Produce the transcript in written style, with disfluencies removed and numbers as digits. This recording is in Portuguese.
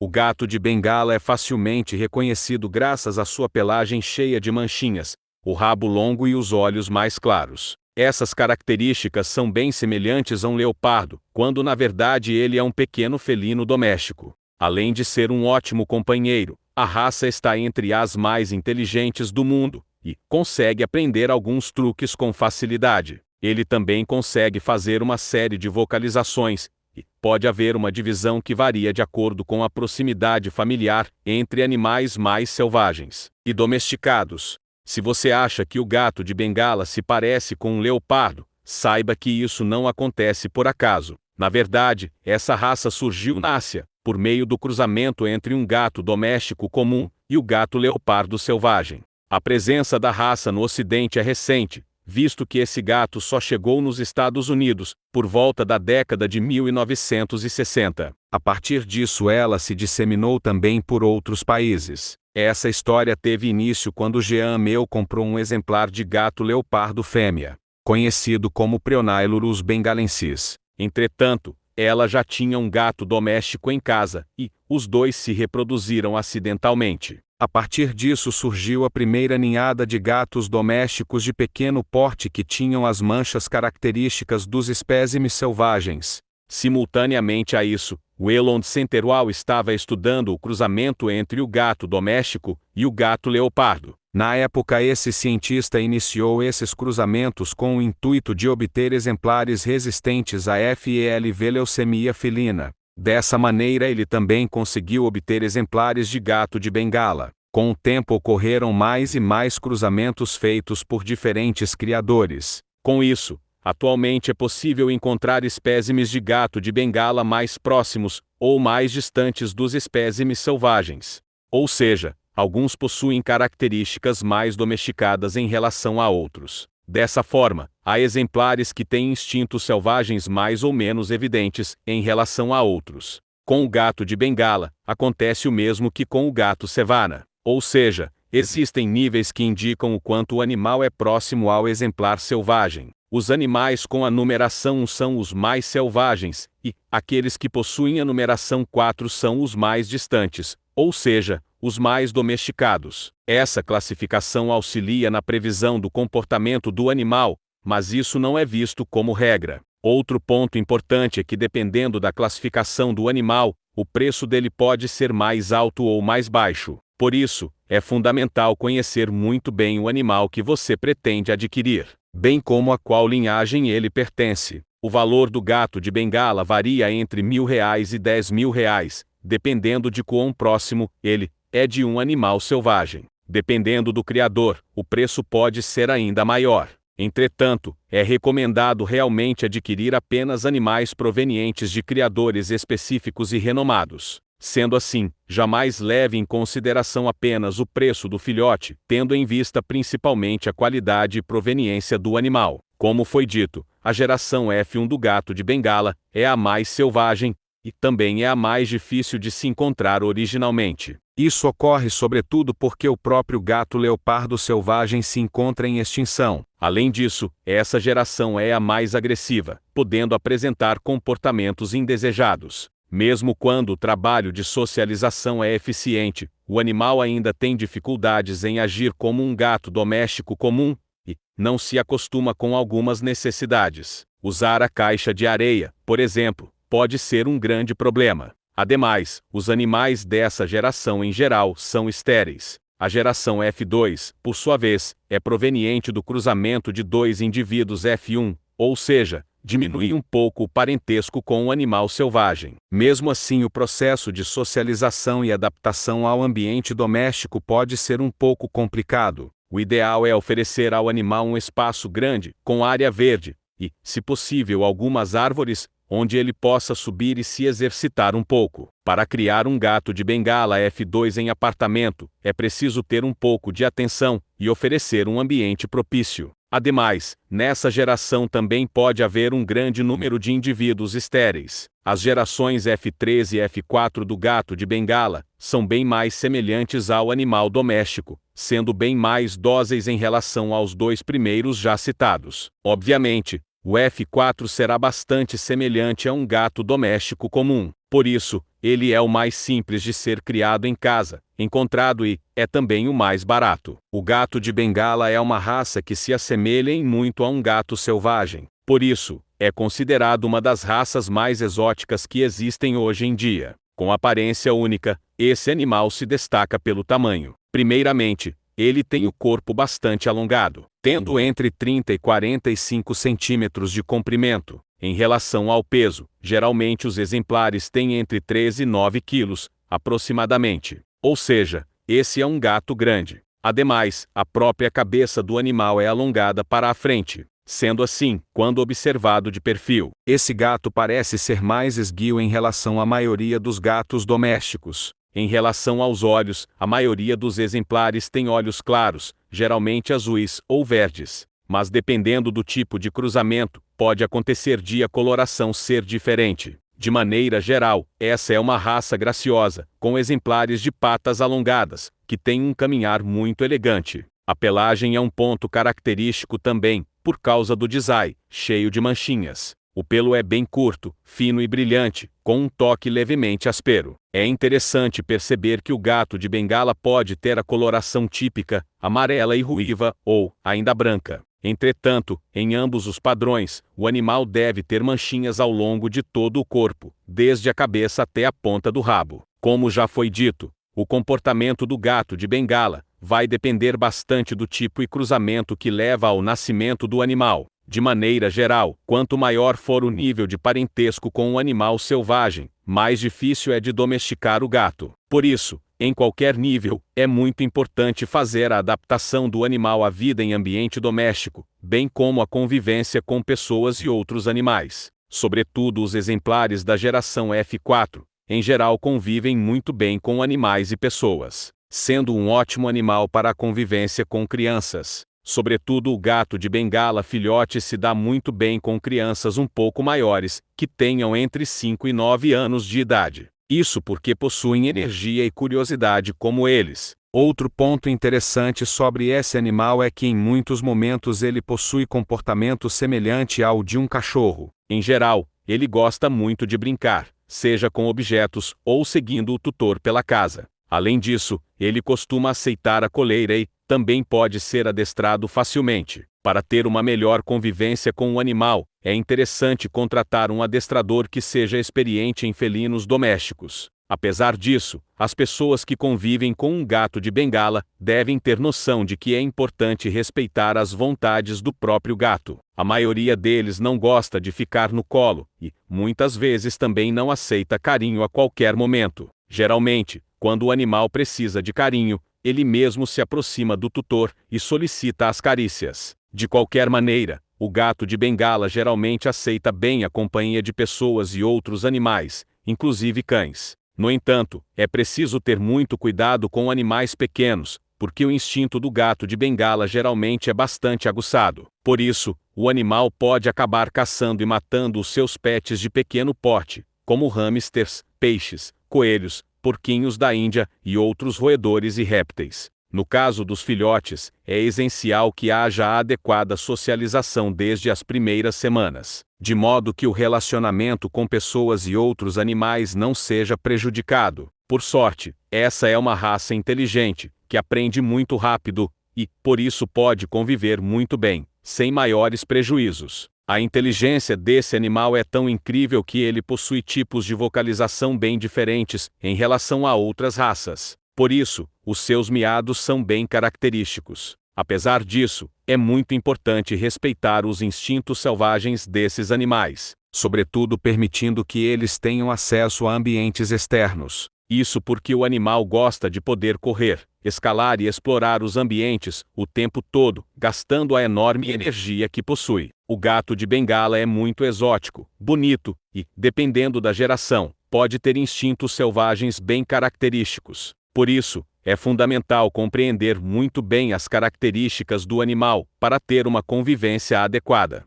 O gato de Bengala é facilmente reconhecido graças à sua pelagem cheia de manchinhas, o rabo longo e os olhos mais claros. Essas características são bem semelhantes a um leopardo, quando na verdade ele é um pequeno felino doméstico. Além de ser um ótimo companheiro, a raça está entre as mais inteligentes do mundo e consegue aprender alguns truques com facilidade. Ele também consegue fazer uma série de vocalizações, e pode haver uma divisão que varia de acordo com a proximidade familiar entre animais mais selvagens e domesticados. Se você acha que o gato de Bengala se parece com um leopardo, saiba que isso não acontece por acaso. Na verdade, essa raça surgiu na Ásia, por meio do cruzamento entre um gato doméstico comum e o gato leopardo selvagem. A presença da raça no Ocidente é recente, visto que esse gato só chegou nos Estados Unidos por volta da década de 1960. A partir disso ela se disseminou também por outros países. Essa história teve início quando Jean Meu comprou um exemplar de gato leopardo fêmea, conhecido como Prionailurus bengalensis. Entretanto, ela já tinha um gato doméstico em casa, e os dois se reproduziram acidentalmente. A partir disso surgiu a primeira ninhada de gatos domésticos de pequeno porte que tinham as manchas características dos espécimes selvagens. Simultaneamente a isso, o Elon Centerwall estava estudando o cruzamento entre o gato doméstico e o gato leopardo. Na época esse cientista iniciou esses cruzamentos com o intuito de obter exemplares resistentes à FELV leucemia felina. Dessa maneira ele também conseguiu obter exemplares de gato de Bengala. Com o tempo ocorreram mais e mais cruzamentos feitos por diferentes criadores. Com isso, atualmente é possível encontrar espécimes de gato de Bengala mais próximos ou mais distantes dos espécimes selvagens. Ou seja, alguns possuem características mais domesticadas em relação a outros. Dessa forma, há exemplares que têm instintos selvagens mais ou menos evidentes em relação a outros. Com o gato de Bengala, acontece o mesmo que com o gato Savannah. Ou seja, existem níveis que indicam o quanto o animal é próximo ao exemplar selvagem. Os animais com a numeração 1 são os mais selvagens, e aqueles que possuem a numeração 4 são os mais distantes, ou seja, os mais domesticados. Essa classificação auxilia na previsão do comportamento do animal, mas isso não é visto como regra. Outro ponto importante é que dependendo da classificação do animal, o preço dele pode ser mais alto ou mais baixo. Por isso, é fundamental conhecer muito bem o animal que você pretende adquirir, bem como a qual linhagem ele pertence. O valor do gato de Bengala varia entre R$ 1.000 e R$ 10.000, dependendo de quão próximo ele é de um animal selvagem. Dependendo do criador, o preço pode ser ainda maior. Entretanto, é recomendado realmente adquirir apenas animais provenientes de criadores específicos e renomados. Sendo assim, jamais leve em consideração apenas o preço do filhote, tendo em vista principalmente a qualidade e proveniência do animal. Como foi dito, a geração F1 do gato de Bengala é a mais selvagem, e também é a mais difícil de se encontrar originalmente. Isso ocorre sobretudo porque o próprio gato leopardo selvagem se encontra em extinção. Além disso, essa geração é a mais agressiva, podendo apresentar comportamentos indesejados. Mesmo quando o trabalho de socialização é eficiente, o animal ainda tem dificuldades em agir como um gato doméstico comum, e não se acostuma com algumas necessidades. Usar a caixa de areia, por exemplo, pode ser um grande problema. Ademais, os animais dessa geração em geral são estéreis. A geração F2, por sua vez, é proveniente do cruzamento de dois indivíduos F1, ou seja, diminui um pouco o parentesco com o animal selvagem. Mesmo assim, o processo de socialização e adaptação ao ambiente doméstico pode ser um pouco complicado. O ideal é oferecer ao animal um espaço grande, com área verde, e, se possível, algumas árvores, onde ele possa subir e se exercitar um pouco. Para criar um gato de Bengala F2 em apartamento, é preciso ter um pouco de atenção e oferecer um ambiente propício. Ademais, nessa geração também pode haver um grande número de indivíduos estéreis. As gerações F3 e F4 do gato de Bengala são bem mais semelhantes ao animal doméstico, sendo bem mais dóceis em relação aos dois primeiros já citados. Obviamente, o F4 será bastante semelhante a um gato doméstico comum. Por isso, ele é o mais simples de ser criado em casa, encontrado e é também o mais barato. O gato de Bengala é uma raça que se assemelha em muito a um gato selvagem. Por isso, é considerado uma das raças mais exóticas que existem hoje em dia. Com aparência única, esse animal se destaca pelo tamanho. Primeiramente, ele tem o corpo bastante alongado, tendo entre 30 e 45 centímetros de comprimento. Em relação ao peso, geralmente os exemplares têm entre 13 e 9 quilos, aproximadamente. Ou seja, esse é um gato grande. Ademais, a própria cabeça do animal é alongada para a frente. Sendo assim, quando observado de perfil, esse gato parece ser mais esguio em relação à maioria dos gatos domésticos. Em relação aos olhos, a maioria dos exemplares tem olhos claros, geralmente azuis ou verdes. Mas dependendo do tipo de cruzamento, pode acontecer de a coloração ser diferente. De maneira geral, essa é uma raça graciosa, com exemplares de patas alongadas, que tem um caminhar muito elegante. A pelagem é um ponto característico também, por causa do design, cheio de manchinhas. O pelo é bem curto, fino e brilhante, com um toque levemente áspero. É interessante perceber que o gato de Bengala pode ter a coloração típica, amarela e ruiva, ou, ainda branca. Entretanto, em ambos os padrões, o animal deve ter manchinhas ao longo de todo o corpo, desde a cabeça até a ponta do rabo. Como já foi dito, o comportamento do gato de Bengala vai depender bastante do tipo e cruzamento que leva ao nascimento do animal. De maneira geral, quanto maior for o nível de parentesco com um animal selvagem, mais difícil é de domesticar o gato. Por isso, em qualquer nível, é muito importante fazer a adaptação do animal à vida em ambiente doméstico, bem como a convivência com pessoas e outros animais. Sobretudo os exemplares da geração F4, em geral convivem muito bem com animais e pessoas, sendo um ótimo animal para a convivência com crianças. Sobretudo o gato de Bengala filhote se dá muito bem com crianças um pouco maiores, que tenham entre 5 e 9 anos de idade. Isso porque possuem energia e curiosidade como eles. Outro ponto interessante sobre esse animal é que em muitos momentos ele possui comportamento semelhante ao de um cachorro. Em geral, ele gosta muito de brincar, seja com objetos ou seguindo o tutor pela casa. Além disso, ele costuma aceitar a coleira e também pode ser adestrado facilmente. Para ter uma melhor convivência com o animal, é interessante contratar um adestrador que seja experiente em felinos domésticos. Apesar disso, as pessoas que convivem com um gato de Bengala devem ter noção de que é importante respeitar as vontades do próprio gato. A maioria deles não gosta de ficar no colo e, muitas vezes, também não aceita carinho a qualquer momento. Geralmente, quando o animal precisa de carinho, ele mesmo se aproxima do tutor e solicita as carícias. De qualquer maneira, o gato de Bengala geralmente aceita bem a companhia de pessoas e outros animais, inclusive cães. No entanto, é preciso ter muito cuidado com animais pequenos, porque o instinto do gato de Bengala geralmente é bastante aguçado. Por isso, o animal pode acabar caçando e matando os seus pets de pequeno porte, como hamsters, peixes, coelhos, porquinhos da Índia e outros roedores e répteis. No caso dos filhotes, é essencial que haja a adequada socialização desde as primeiras semanas, de modo que o relacionamento com pessoas e outros animais não seja prejudicado. Por sorte, essa é uma raça inteligente, que aprende muito rápido e, por isso, pode conviver muito bem, sem maiores prejuízos. A inteligência desse animal é tão incrível que ele possui tipos de vocalização bem diferentes em relação a outras raças. Por isso, os seus miados são bem característicos. Apesar disso, é muito importante respeitar os instintos selvagens desses animais, sobretudo permitindo que eles tenham acesso a ambientes externos. Isso porque o animal gosta de poder correr, escalar e explorar os ambientes o tempo todo, gastando a enorme energia que possui. O gato de Bengala é muito exótico, bonito e, dependendo da geração, pode ter instintos selvagens bem característicos. Por isso, é fundamental compreender muito bem as características do animal para ter uma convivência adequada.